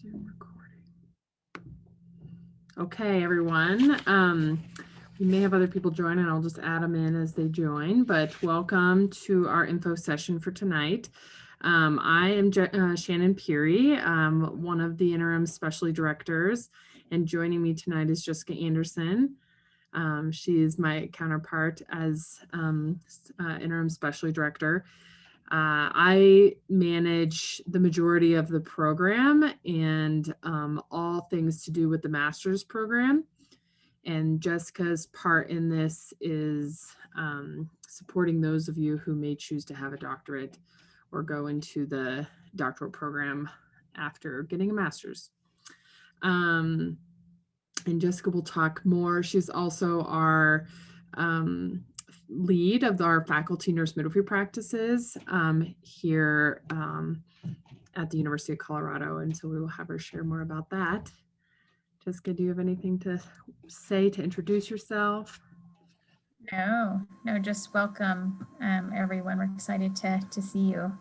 Zoom recording. Okay, everyone. We may have other people join, and I'll just add them in as they join, but welcome to our info session for tonight. I am Shannon Peary, one of the interim specialty directors, and joining me tonight is Jessica Anderson. She is my counterpart as interim specialty director. I manage the majority of the program and all things to do with the master's program. And Jessica's part in this is supporting those of you who may choose to have a doctorate or go into the doctoral program after getting a master's. And Jessica will talk more. She's also our lead of our faculty nurse midwifery practices here at the University of Colorado. And so we will have her share more about that. Jessica, do you have anything to say to introduce yourself? No, just welcome everyone. We're excited to see you.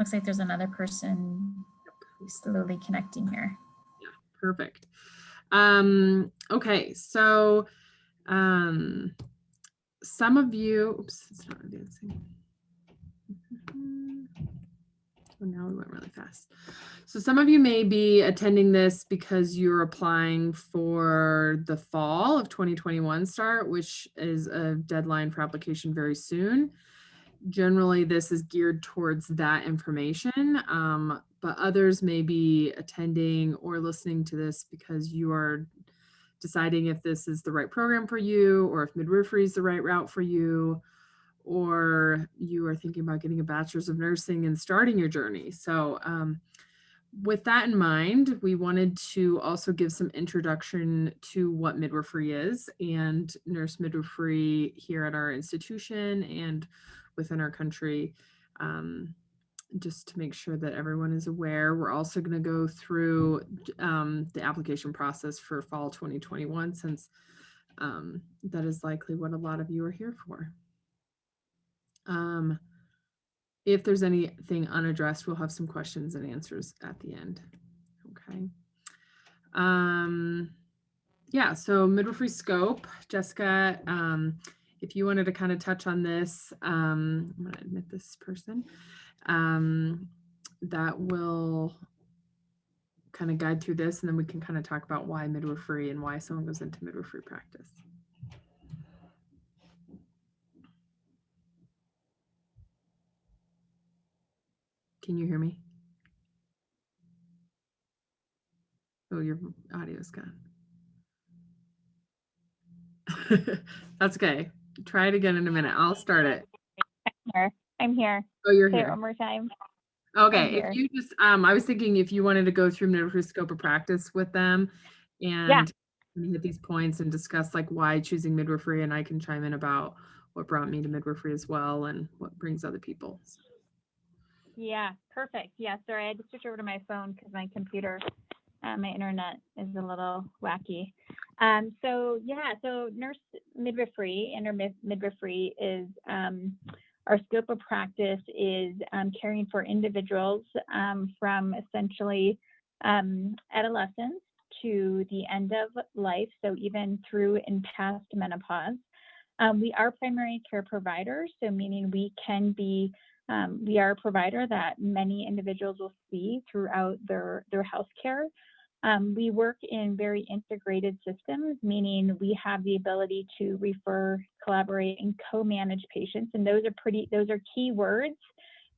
Looks like there's another person who's slowly connecting here. Yeah, perfect. Okay, so some of you, oops, it's not advancing. Oh, now we went really fast. So some of you may be attending this because you're applying for the fall of 2021 start, which is a deadline for application very soon. Generally, this is geared towards that information, but others may be attending or listening to this because you are deciding if this is the right program for you, or if midwifery is the right route for you, or you are thinking about getting a bachelor's of nursing and starting your journey. So with that in mind, we wanted to also give some introduction to what midwifery is and nurse midwifery here at our institution and within our country, just to make sure that everyone is aware. We're also going to go through the application process for fall 2021, since that is likely what a lot of you are here for. If there's anything unaddressed, we'll have some questions and answers at the end. Okay. Yeah, so midwifery scope, Jessica, if you wanted to kind of touch on this, I'm going to admit this person, that will kind of guide through this, and then we can kind of talk about why midwifery and why someone goes into midwifery practice. Can you hear me? Oh, your audio's gone. That's okay. Try it again in a minute. I'll start it. I'm here. Oh, you're Say here. it one more time. Okay. If you just, I was thinking if you wanted to go through midwifery scope of practice with them and hit these points and discuss like why choosing midwifery, and I can chime in about what brought me to midwifery as well and what brings other people. Yeah, perfect. Yeah, sorry, I had to switch over to my phone because my computer, my internet is a little wacky. So nurse midwifery, midwifery is our scope of practice is caring for individuals from essentially adolescence to the end of life, so even through and past menopause. We are primary care providers, so meaning we are a provider that many individuals will see throughout their health care. We work in very integrated systems, meaning we have the ability to refer, collaborate, and co-manage patients. And those are key words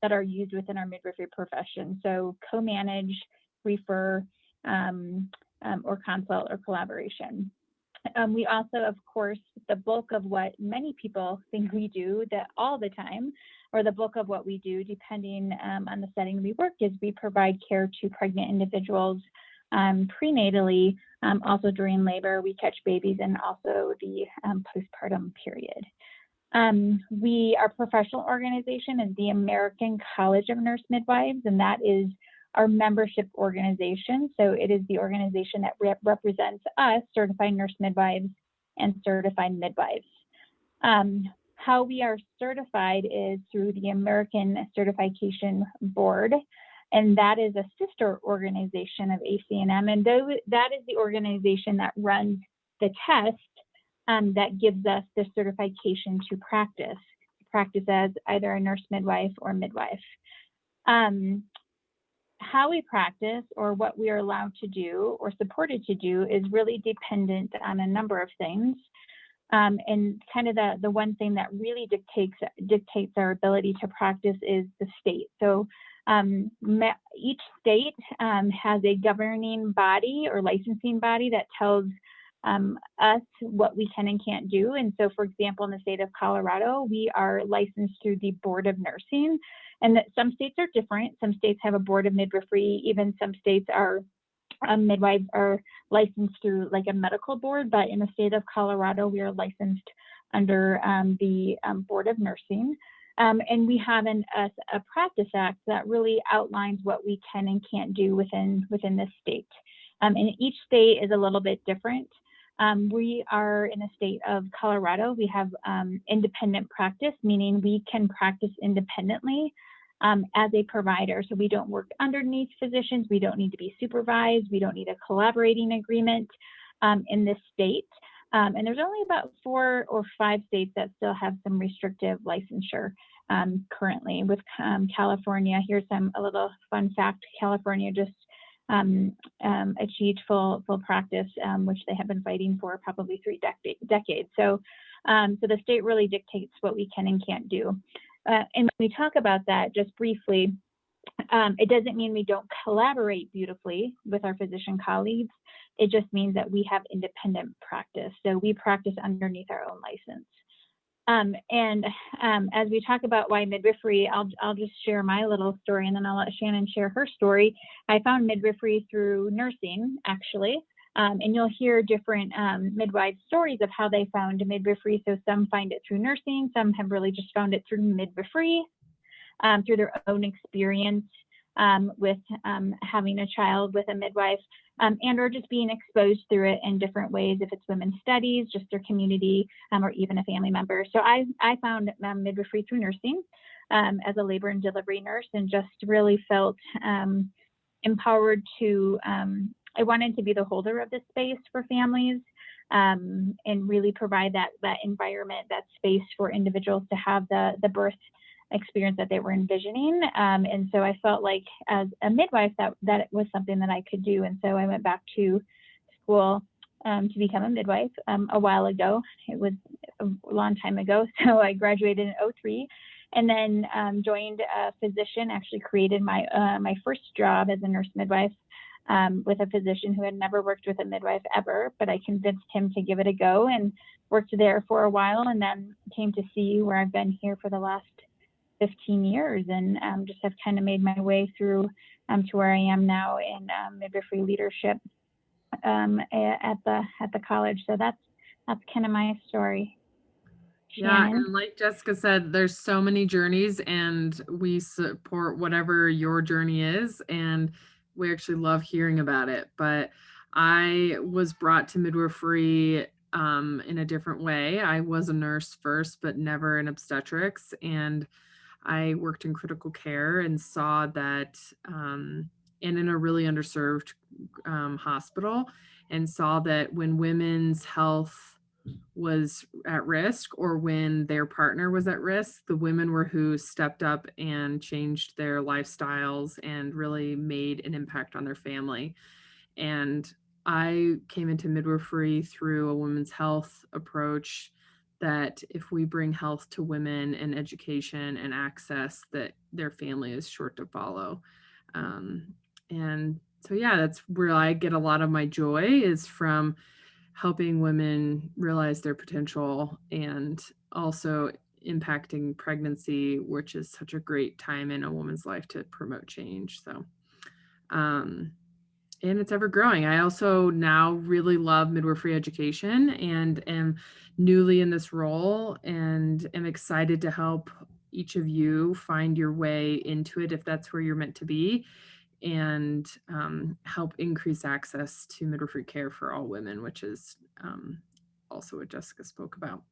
that are used within our midwifery profession. So co-manage, refer, or consult or collaboration. We also, of course, the bulk of what many people think we do that all the time, or the bulk of what we do, depending on the setting we work, is we provide care to pregnant individuals prenatally, also during labor, we catch babies, and also the postpartum period. Our professional organization is the American College of Nurse Midwives, and that is our membership organization. So it is the organization that represents us, certified nurse midwives and certified midwives. How we are certified is through the American Certification Board. And that is a sister organization of ACNM. And that is the organization that runs the test that gives us the certification to practice as either a nurse midwife or midwife. How we practice or what we are allowed to do or supported to do is really dependent on a number of things. And kind of the one thing that really dictates our ability to practice is the state. So each state has a governing body or licensing body that tells us what we can and can't do. And so, for example, in the state of Colorado, we are licensed through the Board of Nursing, and that some states are different. Some states have a Board of Midwifery. Even some states are midwives are licensed through like a medical board, but in the state of Colorado, we are licensed under the Board of Nursing. And we have a practice act that really outlines what we can and can't do within this state. And each state is a little bit different. We are in the state of Colorado. We have independent practice, meaning we can practice independently as a provider. So we don't work underneath physicians. We don't need to be supervised. We don't need a collaborating agreement in this state. And there's only about 4 or 5 states that still have some restrictive licensure currently. With California, here's a little fun fact. California just achieved full practice, which they have been fighting for probably 3 decades. So the state really dictates what we can and can't do. And when we talk about that, just briefly, it doesn't mean we don't collaborate beautifully with our physician colleagues. It just means that we have independent practice. So we practice underneath our own license. As we talk about why midwifery, I'll just share my little story, and then I'll let Shannon share her story. I found midwifery through nursing, actually, and you'll hear different midwives' stories of how they found midwifery. So some find it through nursing, some have really just found it through midwifery, through their own experience with having a child with a midwife, and or just being exposed through it in different ways, if it's women's studies, just their community, or even a family member. So I found midwifery through nursing as a labor and delivery nurse, and just really felt empowered to, I wanted to be the holder of this space for families, and really provide that environment, that space for individuals to have the birth experience that they were envisioning. And so I felt like as a midwife that was something that I could do. And so I went back to school to become a midwife a while ago. It was a long time ago. So I graduated in 2003 and then joined a physician, actually created my first job as a nurse midwife with a physician who had never worked with a midwife ever, but I convinced him to give it a go and worked there for a while, and then came to CU, where I've been here for the last 15 years, and just have kind of made my way through to where I am now in midwifery leadership at the college. So that's kind of my story. Yeah, Shannon? and like Jessica said, there's so many journeys, and we support whatever your journey is, and we actually love hearing about it. But I was brought to midwifery in a different way. I was a nurse first, but never in obstetrics, and I worked in critical care and saw that, and in a really underserved hospital, and saw that when women's health was at risk, or when their partner was at risk, the women were who stepped up and changed their lifestyles and really made an impact on their family. And I came into midwifery through a women's health approach, that if we bring health to women and education and access, that their family is sure to follow. And so, yeah, that's where I get a lot of my joy, is from helping women realize their potential, and also impacting pregnancy, which is such a great time in a woman's life to promote change. So, and it's ever growing. I also now really love midwifery education, and am newly in this role, and am excited to help each of you find your way into it, if that's where you're meant to be, and help increase access to midwifery care for all women, which is also what Jessica spoke about.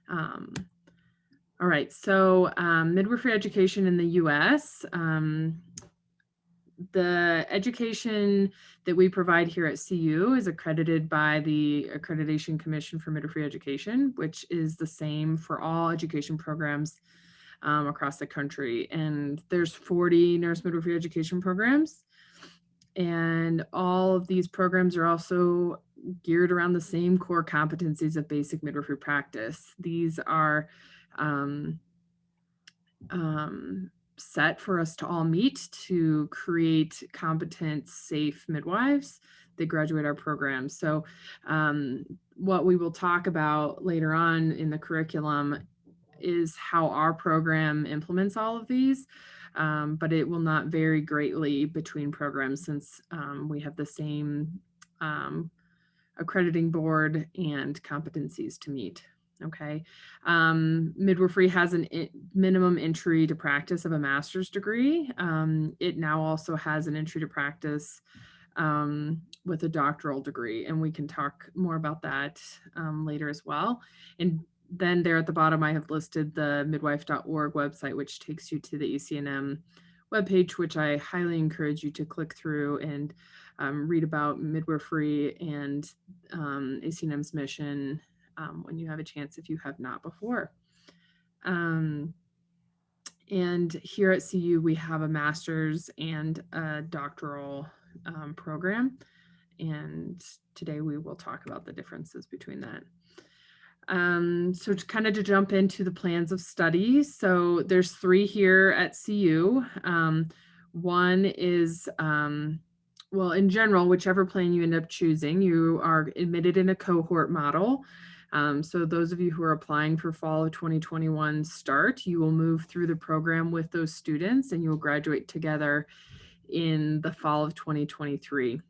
All right, so midwifery education in the US, The education that we provide here at CU is accredited by the Accreditation Commission for Midwifery Education, which is the same for all education programs across the country. And there's 40 nurse midwifery education programs. And all of these programs are also geared around the same core competencies of basic midwifery practice. These are set for us to all meet to create competent, safe midwives that graduate our programs. So what we will talk about later on in the curriculum is how our program implements all of these, but it will not vary greatly between programs since we have the same accrediting board and competencies to meet. Okay. Midwifery has an minimum entry to practice of a master's degree. It now also has an entry to practice with a doctoral degree, and we can talk more about that later as well. And then there at the bottom, I have listed the midwife.org website, which takes you to the ACNM webpage, which I highly encourage you to click through and read about midwifery and ACNM's mission when you have a chance, if you have not before. And here at CU, we have a master's and a doctoral program. And today we will talk about the differences between that. So to jump into the plans of study. So there's 3 here at CU. One is, well, in general, whichever plan you end up choosing, you are admitted in a cohort model. So those of you who are applying for fall of 2021 start, you will move through the program with those students and you will graduate together in the fall of 2023.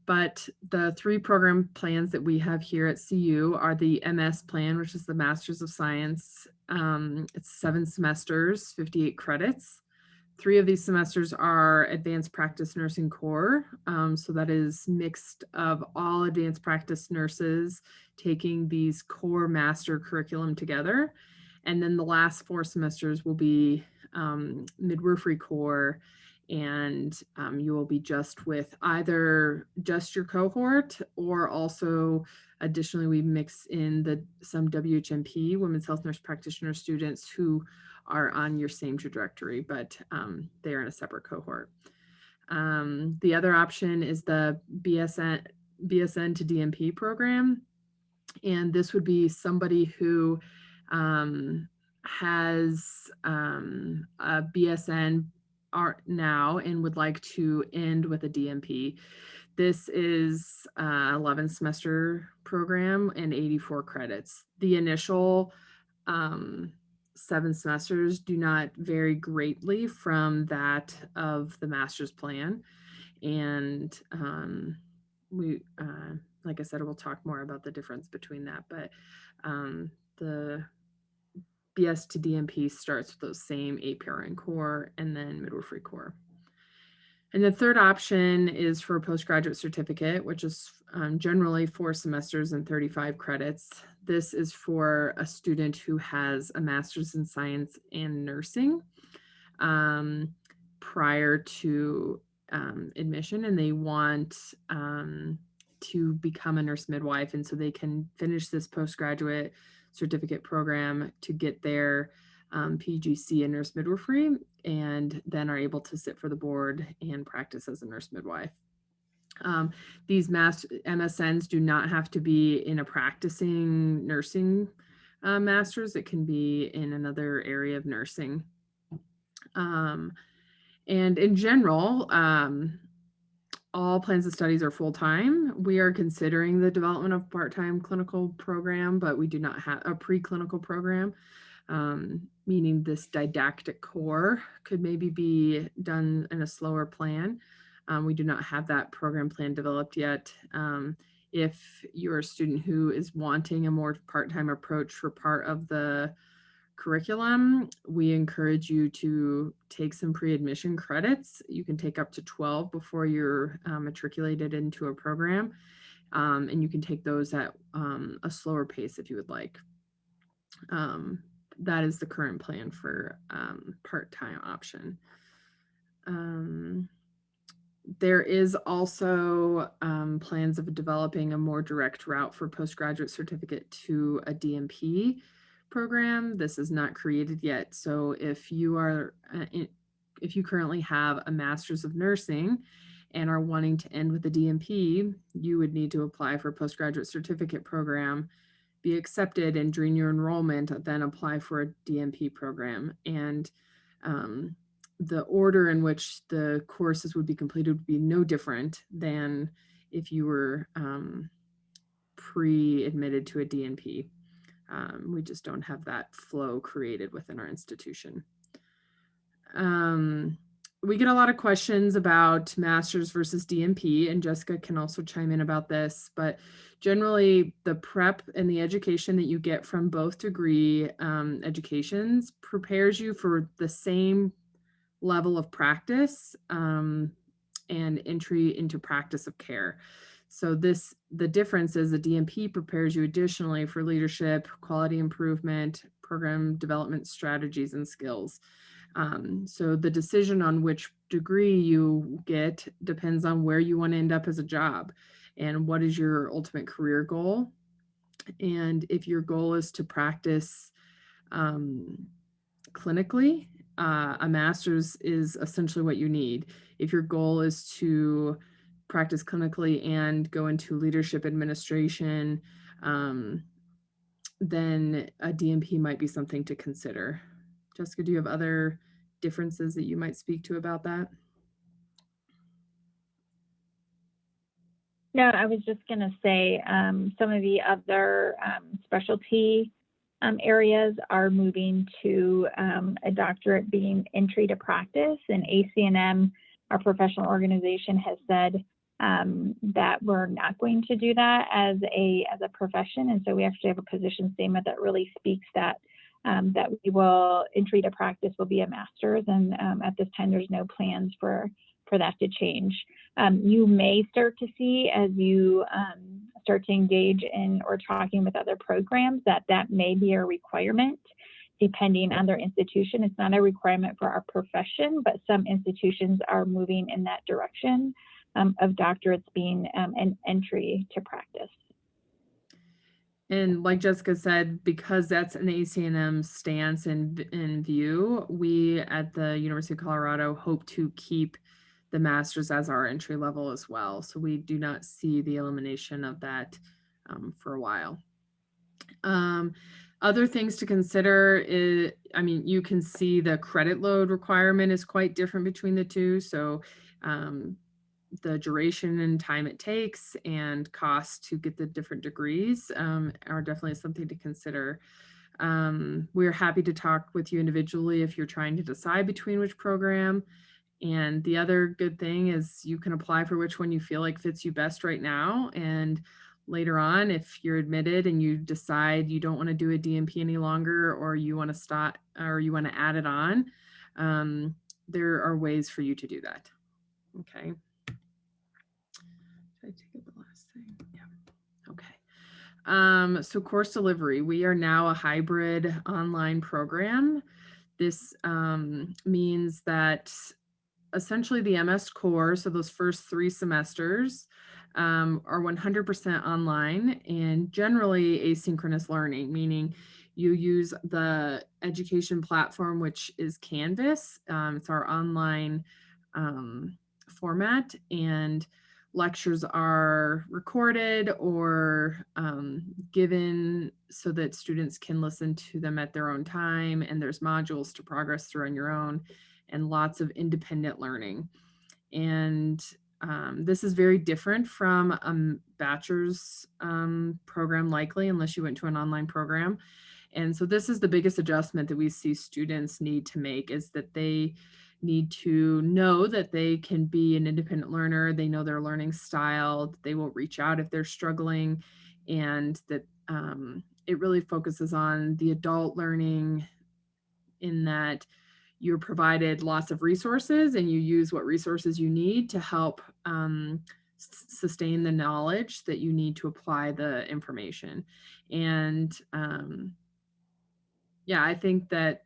But the 3 program plans that we have here at CU are the MS plan, which is the Masters of Science. It's 7 semesters, 58 credits. 3 of these semesters are advanced practice nursing core. So that is mixed of all advanced practice nurses taking these core master curriculum together. And then the last 4 semesters will be midwifery core, and you will be just with either just your cohort, or also additionally we mix in some WHMP, Women's Health Nurse Practitioner students who are on your same trajectory, but they are in a separate cohort. The other option is the BSN to DNP program. And this would be somebody who has a BSN now and would like to end with a DNP. This is 11 semester program and 84 credits. The initial 7 semesters do not vary greatly from that of the master's plan. And we, like I said, we'll talk more about the difference between that, but the BS to DNP starts with those same APRN core and then midwifery core. And the third option is for a postgraduate certificate, which is generally 4 semesters and 35 credits. This is for a student who has a master's in science and nursing prior to admission, and they want to become a nurse midwife. And so they can finish this postgraduate certificate program to get their PGC in nurse midwifery, and then are able to sit for the board and practice as a nurse midwife. These MSNs do not have to be in a practicing nursing master's. It can be in another area of nursing. And in general, all plans of studies are full-time. We are considering the development of part-time clinical program, but we do not have a preclinical program, meaning this didactic core could maybe be done in a slower plan. We do not have that program plan developed yet. If you're a student who is wanting a more part-time approach for part of the curriculum, we encourage you to take some pre-admission credits. You can take up to 12 before you're matriculated into a program, and you can take those at a slower pace if you would like. That is the current plan for part-time option. There is also plans of developing a more direct route for postgraduate certificate to a DNP program. This is not created yet. So if you are, if you currently have a master's of nursing and are wanting to end with a DNP, you would need to apply for a postgraduate certificate program, be accepted, and during your enrollment, then apply for a DNP program. And the order in which the courses would be completed would be no different than if you were pre-admitted to a DNP. We just don't have that flow created within our institution. We get a lot of questions about masters versus DNP, and Jessica can also chime in about this, but generally the prep and the education that you get from both degree educations prepares you for the same level of practice and entry into practice of care. So the difference is the DNP prepares you additionally for leadership, quality improvement, program development strategies and skills. So the decision on which degree you get depends on where you want to end up as a job and what is your ultimate career goal. And if your goal is to practice clinically, a master's is essentially what you need. If your goal is to practice clinically and go into leadership administration, then a DNP might be something to consider. Jessica, do you have other differences that you might speak to about that? No, I was just going to say some of the other specialty areas are moving to a doctorate being entry to practice, and ACNM, our professional organization, has said that we're not going to do that as a profession, and so we actually have a position statement that really speaks that we will entry to practice will be a master's, and at this time there's no plans for that to change. You may start to see as you start to engage in or talking with other programs that may be a requirement depending on their institution. It's not a requirement for our profession, but some institutions are moving in that direction of doctorates being an entry to practice. And like Jessica said, because that's an ACNM stance in view, we at the University of Colorado hope to keep the master's as our entry level as well. So we do not see the elimination of that for a while. Other things to consider is, I mean, you can see the credit load requirement is quite different between the two. So the duration and time it takes and cost to get the different degrees are definitely something to consider. We're happy to talk with you individually if you're trying to decide between which program. And the other good thing is you can apply for which one you feel like fits you best right now. And later on, if you're admitted and you decide you don't want to do a DNP any longer, or you want to stop, or you want to add it on, there are ways for you to do that. Okay. Did I take up the last thing? Yeah. Okay. So course delivery, we are now a hybrid online program. This means that essentially the MS core, so those first 3 semesters are 100% online and generally asynchronous learning, meaning you use the education platform, which is Canvas. It's our online format, and lectures are recorded or given so that students can listen to them at their own time, and there's modules to progress through on your own, and lots of independent learning. And this is very different from a bachelor's program, likely, unless you went to an online program. And so this is the biggest adjustment that we see students need to make, is that they need to know that they can be an independent learner. They know their learning style. They will reach out if they're struggling, and that it really focuses on the adult learning, in that you're provided lots of resources and you use what resources you need to help sustain the knowledge that you need to apply the information. And yeah, I think that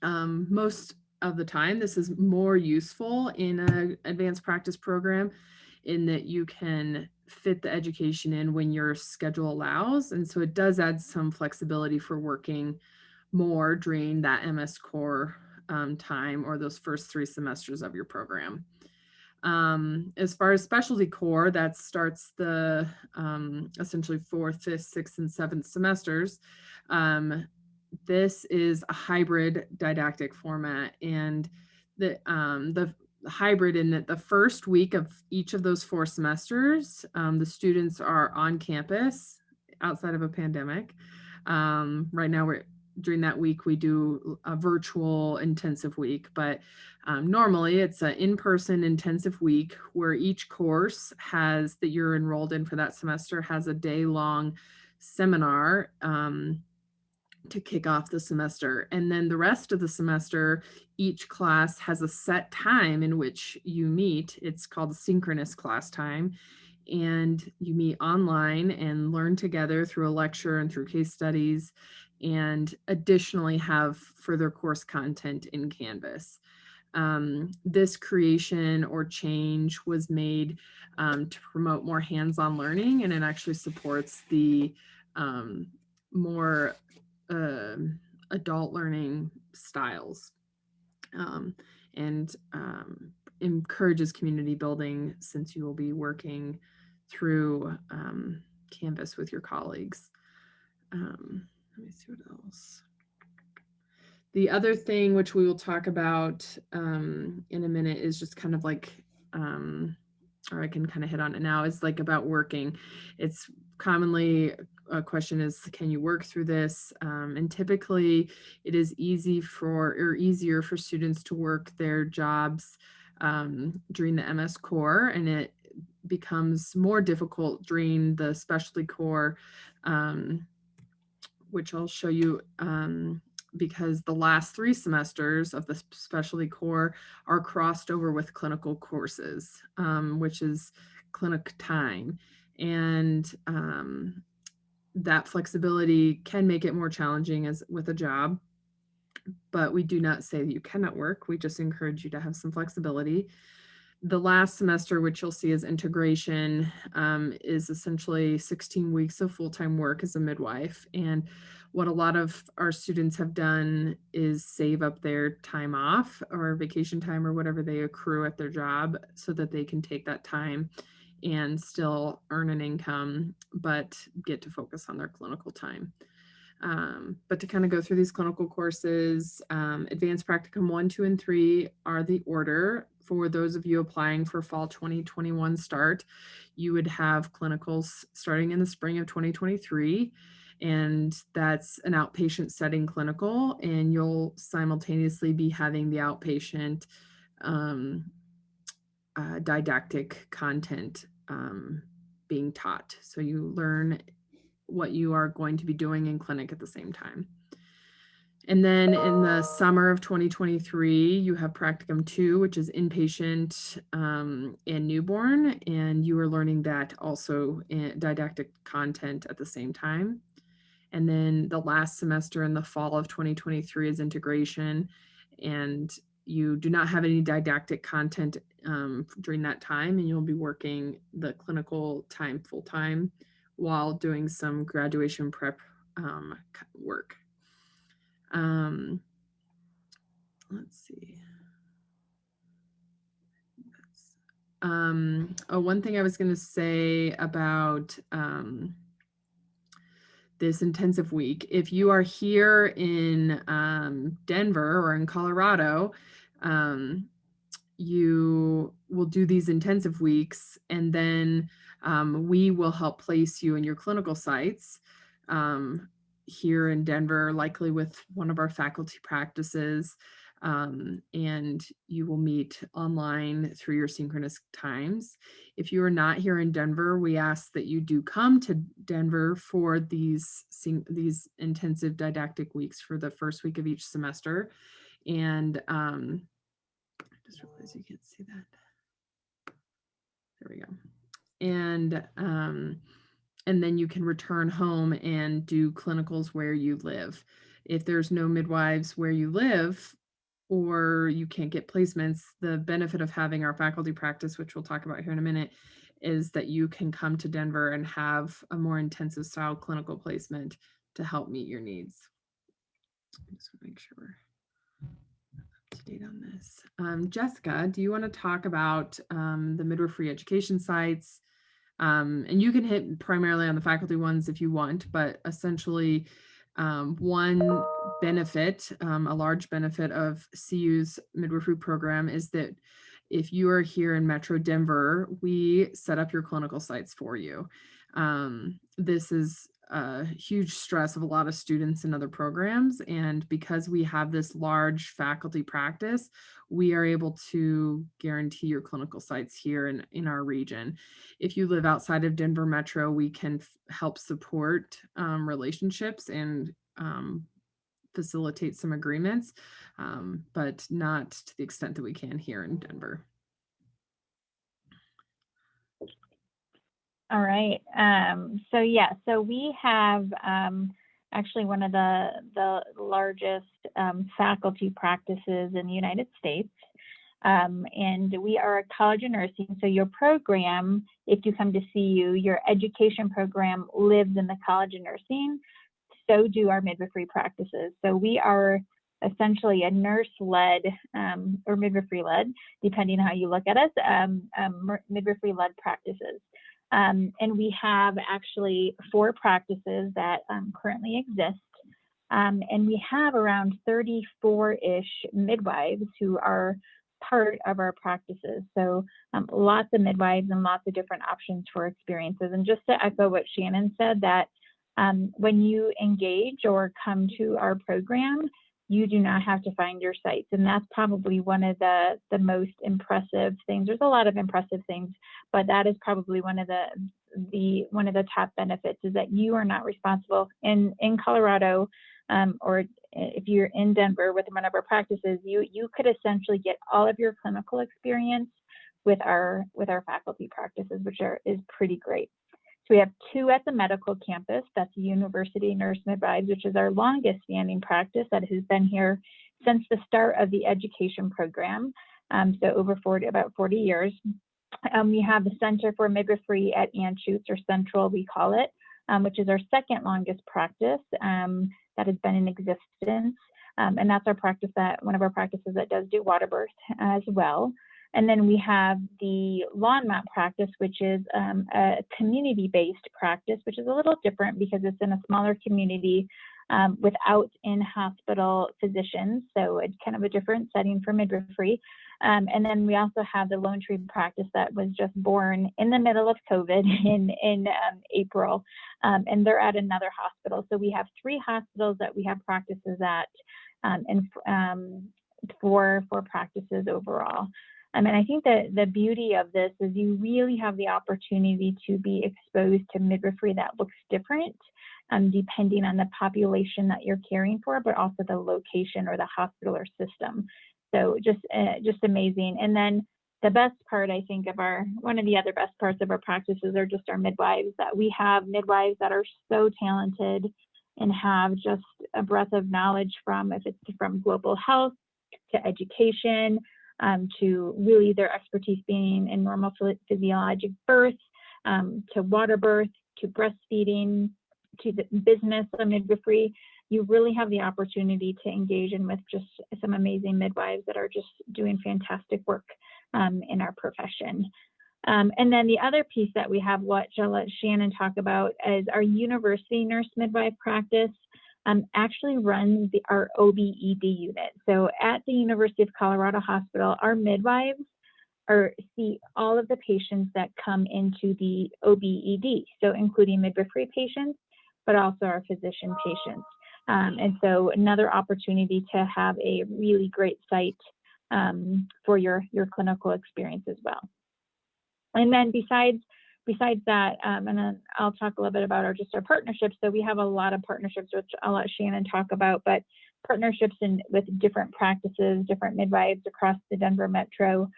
most of the time. This is more useful in an advanced practice program in that you can fit the education in when your schedule allows. And so it does add some flexibility for working more during that MS core time or those first 3 semesters of your program. As far as specialty core, that starts the essentially 4th, 5th, 6th, and 7th semesters. This is a hybrid didactic format, and the hybrid in that the first week of each of those 4 semesters, the students are on campus outside of a pandemic. Right now, during that week, we do a virtual intensive week, but normally it's an in-person intensive week where each course that you're enrolled in for that semester has a day-long seminar to kick off the semester. And then the rest of the semester, each class has a set time in which you meet. It's called synchronous class time. And you meet online and learn together through a lecture and through case studies, and additionally have further course content in Canvas. This creation or change was made to promote more hands-on learning, and it actually supports the more adult learning styles, and encourages community building, since you will be working through Canvas with your colleagues. Let me see what else. The other thing which we will talk about in a minute is just kind of like, or I can kind of hit on it now, is like about working. It's commonly a question is, can you work through this? And typically it is easier for students to work their jobs during the MS core, and it becomes more difficult during the specialty core, which I'll show you, because the last 3 semesters of the specialty core are crossed over with clinical courses, which is clinic time. And that flexibility can make it more challenging as with a job, but we do not say that you cannot work. We just encourage you to have some flexibility. The last semester, which you'll see as integration, is essentially 16 weeks of full-time work as a midwife. And what a lot of our students have done is save up their time off or vacation time or whatever they accrue at their job so that they can take that time and still earn an income, but get to focus on their clinical time. But to kind of go through these clinical courses, Advanced Practicum 1, 2, and 3 are the order. For those of you applying for fall 2021 start, you would have clinicals starting in the spring of 2023. And that's an outpatient setting clinical, and you'll simultaneously be having the outpatient didactic content being taught. So you learn what you are going to be doing in clinic at the same time. And then in the summer of 2023, you have Practicum 2, which is inpatient and newborn, and you are learning that also in didactic content at the same time. And then the last semester in the fall of 2023 is integration, and you do not have any didactic content during that time, and you'll be working the clinical time full-time while doing some graduation prep work. Let's see. One thing I was going to say about this intensive week, if you are here in Denver or in Colorado, you will do these intensive weeks, and then we will help place you in your clinical sites here in Denver, likely with one of our faculty practices, and you will meet online through your synchronous times. If you are not here in Denver, we ask that you do come to Denver for these intensive didactic weeks for the first week of each semester. And I just realized you can't see that. There we go. And then you can return home and do clinicals where you live. If there's no midwives where you live, or you can't get placements, the benefit of having our faculty practice, which we'll talk about here in a minute, is that you can come to Denver and have a more intensive style clinical placement to help meet your needs. I just want to make sure we're up to date on this. Jessica, do you want to talk about the midwifery education sites? And you can hit primarily on the faculty ones if you want, but essentially one benefit, a large benefit of CU's midwifery program is that if you are here in Metro Denver, we set up your clinical sites for you. This is a huge stress of a lot of students in other programs. And because we have this large faculty practice, we are able to guarantee your clinical sites here in our region. If you live outside of Denver Metro, we can help support relationships and facilitate some agreements, but not to the extent that we can here in Denver. All right. So we have actually one of the largest faculty practices in the United States. And we are a college of nursing. So your program, if you come to CU, your education program lives in the college of nursing. So do our midwifery practices. So we are essentially a nurse-led or midwifery-led, depending on how you look at us, midwifery-led practices. And we have actually 4 practices that currently exist. And we have around 34-ish midwives who are part of our practices. So lots of midwives and lots of different options for experiences. And just to echo what Shannon said, that when you engage or come to our program, you do not have to find your sites. And that's probably one of the most impressive things. There's a lot of impressive things, but that is probably one of the top benefits, is that you are not responsible in Colorado, or if you're in Denver with one of our practices, you could essentially get all of your clinical experience with our faculty practices, which is pretty great. So we have 2 at the medical campus. That's University Nurse-Midwifery, which is our longest standing practice that has been here since the start of the education program. So about 40 years. We have the Center for Midwifery at Anschutz, or Central, we call it, which is our second longest practice that has been in existence. And that's our practice, one of our practices that does do water birth as well. And then we have the Longmont practice, which is a community-based practice, which is a little different because it's in a smaller community without in-hospital physicians. So it's kind of a different setting for midwifery. And then we also have the Lone Tree practice that was just born in the middle of COVID in April, and they're at another hospital. So we have 3 hospitals that we have practices at, and 4 practices overall. And I think that the beauty of this is you really have the opportunity to be exposed to midwifery that looks different, depending on the population that you're caring for, but also the location or the hospital or system. So just amazing. And then the best part, I think, one of the other best parts of our practices are just our midwives, that we have midwives that are so talented and have just a breadth of knowledge if it's from global health to education, to really their expertise being in normal physiologic birth, to water birth, to breastfeeding, to the business of midwifery. You really have the opportunity to engage in with just some amazing midwives that are just doing fantastic work in our profession. And then the other piece that we have, what I'll let Shannon talk about, is our university nurse midwife practice actually runs our OB/ED unit. So at the University of Colorado Hospital, our midwives see all of the patients that come into the OB/ED, so including midwifery patients, but also our physician patients. And so another opportunity to have a really great site for your clinical experience as well. And then besides that, and then I'll talk a little bit about our partnerships. So we have a lot of partnerships, which I'll let Shannon talk about, but partnerships with different practices, different midwives across the Denver metro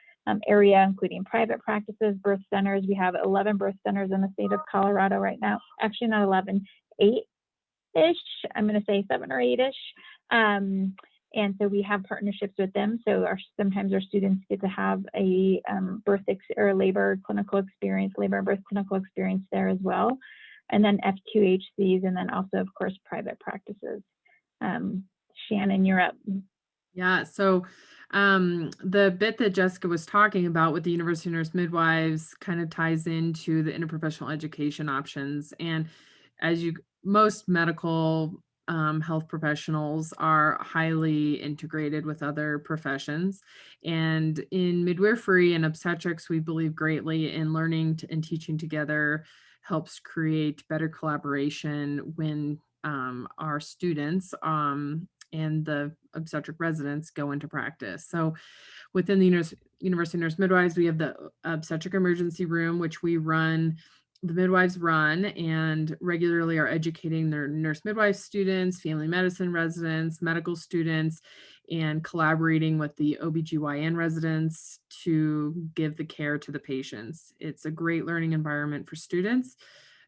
area, including private practices, birth centers. We have 11 birth centers in the state of Colorado right now. Actually, not 11, 8-ish. I'm going to say 7 or 8-ish. And so we have partnerships with them. So sometimes our students get to have a labor clinical experience, labor and birth clinical experience there as well. And then F2HCs, and then also, of course, private practices. Shannon, you're up. Yeah, so the bit that Jessica was talking about with the University of Nurse Midwives kind of ties into the interprofessional education options. And as most medical health professionals are highly integrated with other professions. And in midwifery and obstetrics, we believe greatly in learning and teaching together helps create better collaboration when our students and the obstetric residents go into practice. So within the University of Nurse Midwives, we have the obstetric emergency room, which the midwives run and regularly are educating their nurse midwife students, family medicine residents, medical students, and collaborating with the OBGYN residents to give the care to the patients. It's a great learning environment for students.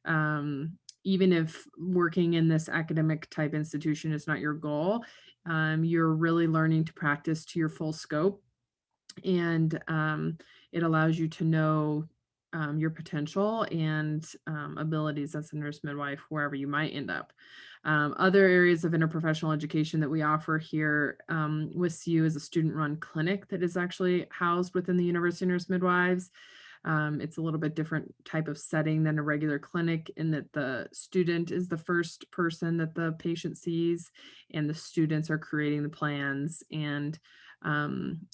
Even if working in this academic type institution is not your goal, you're really learning to practice to your full scope. And it allows you to know your potential and abilities as a nurse midwife, wherever you might end up. Other areas of interprofessional education that we offer here with CU is a student-run clinic that is actually housed within the University of Nurse Midwives. It's a little bit different type of setting than a regular clinic in that the student is the first person that the patient sees, and the students are creating the plans, and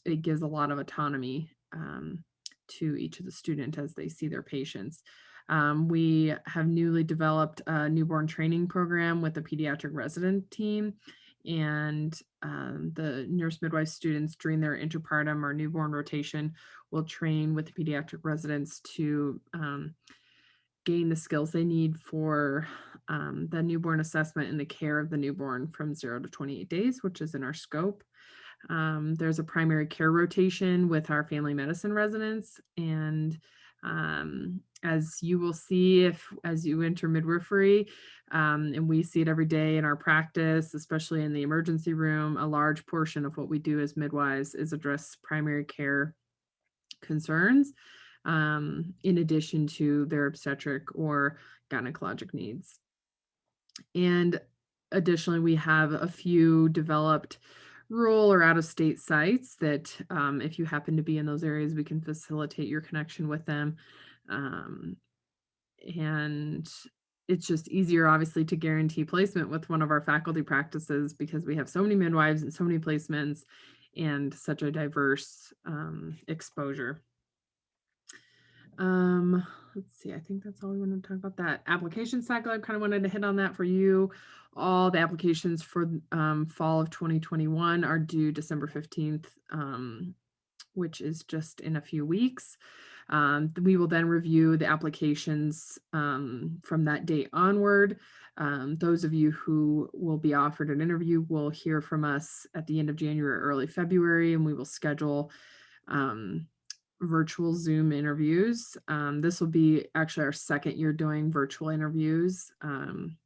it gives a lot of autonomy to each of the student as they see their patients. We have newly developed a newborn training program with the pediatric resident team, and the nurse midwife students during their interpartum or newborn rotation will train with the pediatric residents to gain the skills they need for the newborn assessment and the care of the newborn from 0 to 28 days, which is in our scope. There's a primary care rotation with our family medicine residents, and as you will see as you enter midwifery, and we see it every day in our practice, especially in the emergency room, a large portion of what we do as midwives is address primary care concerns, in addition to their obstetric or gynecologic needs. And additionally, we have a few developed rural or out-of-state sites that if you happen to be in those areas, we can facilitate your connection with them. And it's just easier, obviously, to guarantee placement with one of our faculty practices because we have so many midwives and so many placements and such a diverse exposure. Let's see, I think that's all we want to talk about. That application cycle, I kind of wanted to hit on that for you. All the applications for fall of 2021 are due December 15th, which is just in a few weeks. We will then review the applications from that date onward. Those of you who will be offered an interview will hear from us at the end of January, early February, and we will schedule virtual Zoom interviews. This will be actually our second year doing virtual interviews. I'm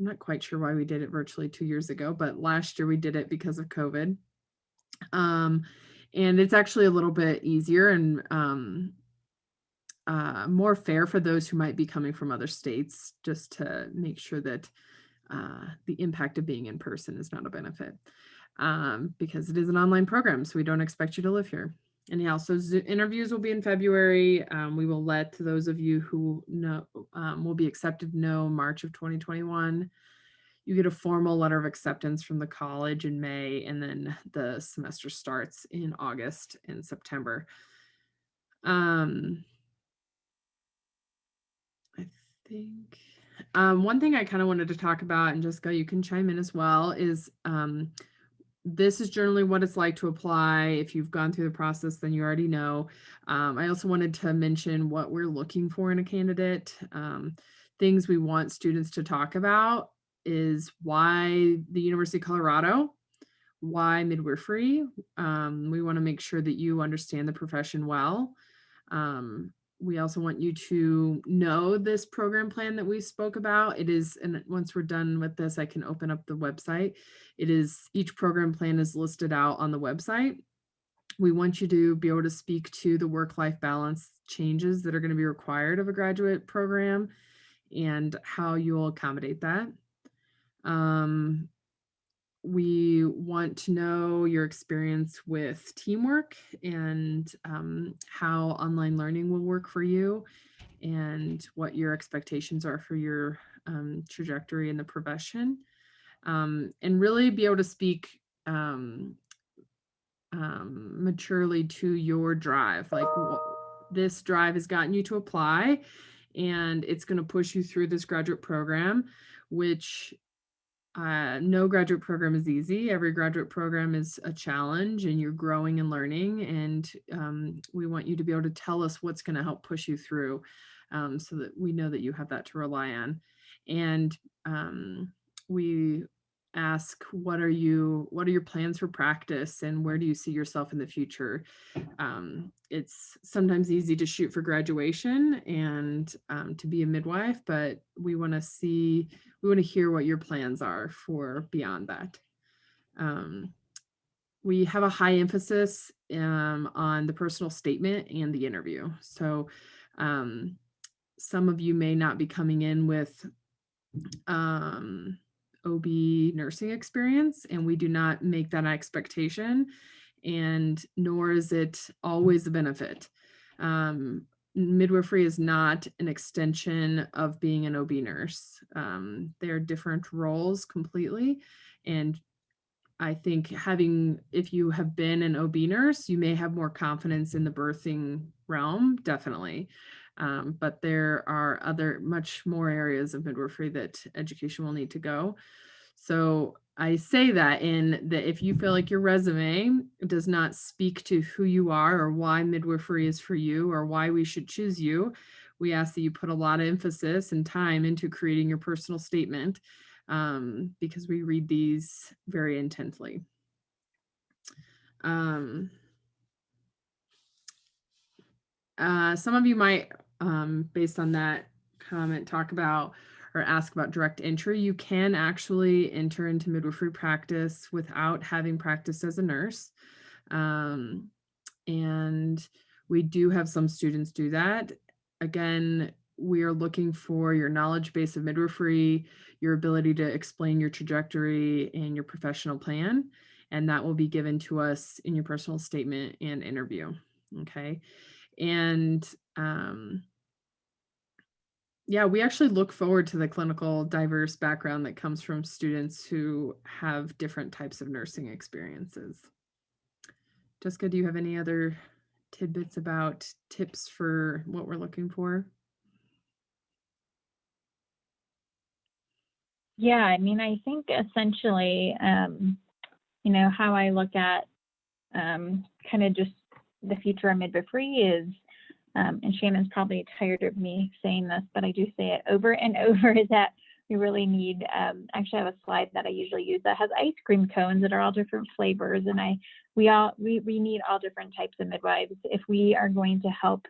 not quite sure why we did it virtually 2 years ago, but last year we did it because of COVID. And it's actually a little bit easier and more fair for those who might be coming from other states, just to make sure that the impact of being in person is not a benefit, because it is an online program, so we don't expect you to live here. Anyhow, so interviews will be in February. We will let those of you who know will be accepted know March of 2021. You get a formal letter of acceptance from the college in May, and then the semester starts in August and September. I think one thing I kind of wanted to talk about, and Jessica, you can chime in as well, is this is generally what it's like to apply. If you've gone through the process, then you already know. I also wanted to mention what we're looking for in a candidate. Things we want students to talk about is why the University of Colorado, why midwifery. We want to make sure that you understand the profession well. we also want you to know this program plan that we spoke about. It is, and once we're done with this, I can open up the website. It is, each program plan is listed out on the website. We want you to be able to speak to the work-life balance changes that are going to be required of a graduate program and how you'll accommodate that. We want to know your experience with teamwork and how online learning will work for you and what your expectations are for your trajectory in the profession. And really be able to speak maturely to your drive. Like, this drive has gotten you to apply, and it's going to push you through this graduate program, which no graduate program is easy. Every graduate program is a challenge, and you're growing and learning. And we want you to be able to tell us what's going to help push you through, so that we know that you have that to rely on. And we ask, what are your plans for practice, and where do you see yourself in the future? It's sometimes easy to shoot for graduation and to be a midwife, but we want to hear what your plans are for beyond that. We have a high emphasis on the personal statement and the interview. So some of you may not be coming in with OB nursing experience, and we do not make that an expectation, and nor is it always a benefit. Midwifery is not an extension of being an OB nurse. They're different roles completely. And I think if you have been an OB nurse, you may have more confidence in the birthing realm, definitely. But there are other much more areas of midwifery that education will need to go. So I say that if you feel like your resume does not speak to who you are or why midwifery is for you or why we should choose you, we ask that you put a lot of emphasis and time into creating your personal statement, because we read these very intently. Some of you might, based on that comment, talk about or ask about direct entry. You can actually enter into midwifery practice without having practiced as a nurse. And we do have some students do that. Again, we are looking for your knowledge base of midwifery, your ability to explain your trajectory and your professional plan, and that will be given to us in your personal statement and interview. Okay. And yeah, we actually look forward to the clinical diverse background that comes from students who have different types of nursing experiences. Jessica, do you have any other tidbits about tips for what we're looking for? Yeah, I mean, I think essentially, how I look at kind of just the future of midwifery is, and Shannon's probably tired of me saying this, but I do say it over and over, is that we really need, actually I have a slide that I usually use that has ice cream cones that are all different flavors. And we need all different types of midwives if we are going to help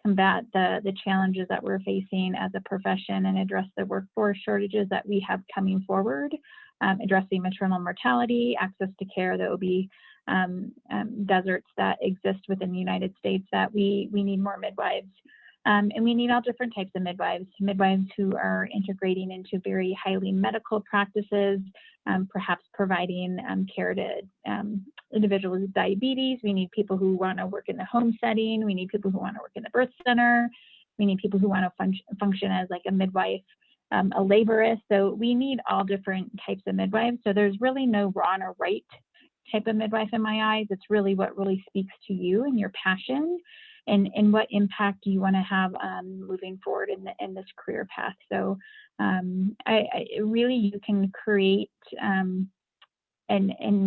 combat the challenges that we're facing as a profession and address the workforce shortages that we have coming forward, addressing maternal mortality, access to care, the OB deserts that exist within the United States, that we need more midwives. And we need all different types of midwives who are integrating into very highly medical practices, perhaps providing care to individuals with diabetes. We need people who want to work in the home setting. We need people who want to work in the birth center. We need people who want to function as like a midwife, a laborist. So we need all different types of midwives. So there's really no wrong or right type of midwife in my eyes. It's really what really speaks to you and your passion, and what impact do you want to have moving forward in this career path. So really you can create and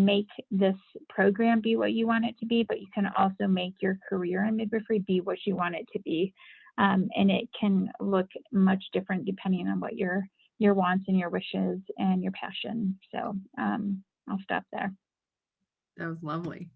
make this program be what you want it to be, but you can also make your career in midwifery be what you want it to be. And it can look much different depending on what your wants and your wishes and your passion. So I'll stop there. That was lovely.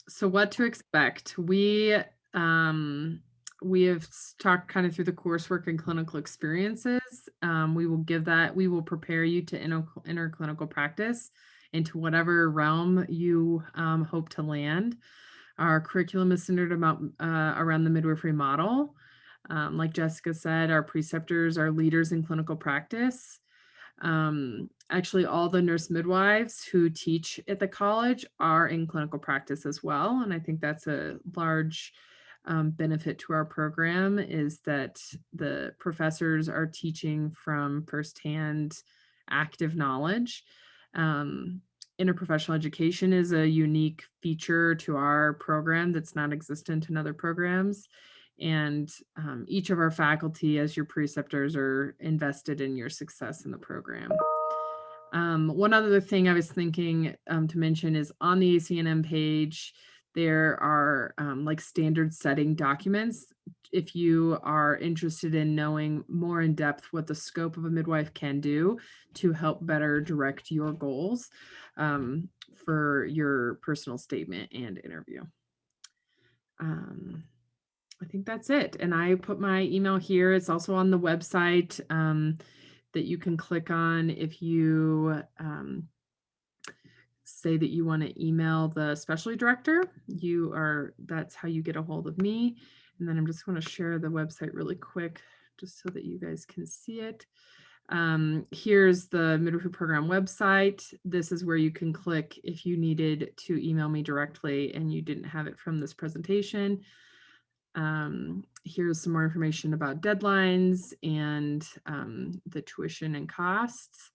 So what to expect? We we have talked kind of through the coursework and clinical experiences. We will prepare you to enter clinical practice into whatever realm you hope to land. Our curriculum is centered around the midwifery model. Like Jessica said, our preceptors are leaders in clinical practice. Actually, all the nurse midwives who teach at the college are in clinical practice as well. And I think that's a large benefit to our program, is that the professors are teaching from firsthand active knowledge. Interprofessional education is a unique feature to our program that's not existent in other programs. And each of our faculty, as your preceptors, are invested in your success in the program. One other thing I was thinking to mention is on the ACNM page, there are like standard setting documents. If you are interested in knowing more in depth what the scope of a midwife can do to help better direct your goals for your personal statement and interview. I think that's it. And I put my email here. It's also on the website that you can click on if you say that you want to email the specialty director. That's how you get a hold of me. And then I'm just going to share the website really quick just so that you guys can see it. Here's the midwifery program website. This is where you can click if you needed to email me directly and you didn't have it from this presentation. Here's some more information about deadlines and the tuition and costs.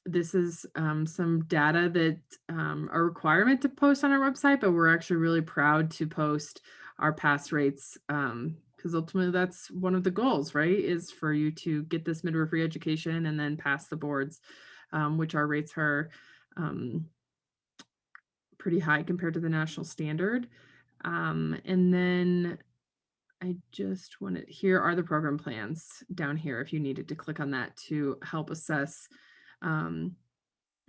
This is some data that are requirement to post on our website, but we're actually really proud to post our pass rates because ultimately that's one of the goals, right? Is for you to get this midwifery education and then pass the boards, which our rates are pretty high compared to the national standard. And then I just wanted, here are the program plans down here if you needed to click on that to help assess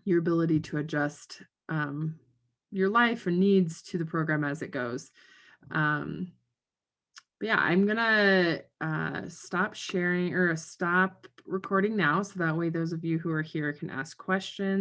your ability to adjust your life and needs to the program as it goes. But yeah, I'm gonna stop sharing or stop recording now, so that way those of you who are here can ask questions.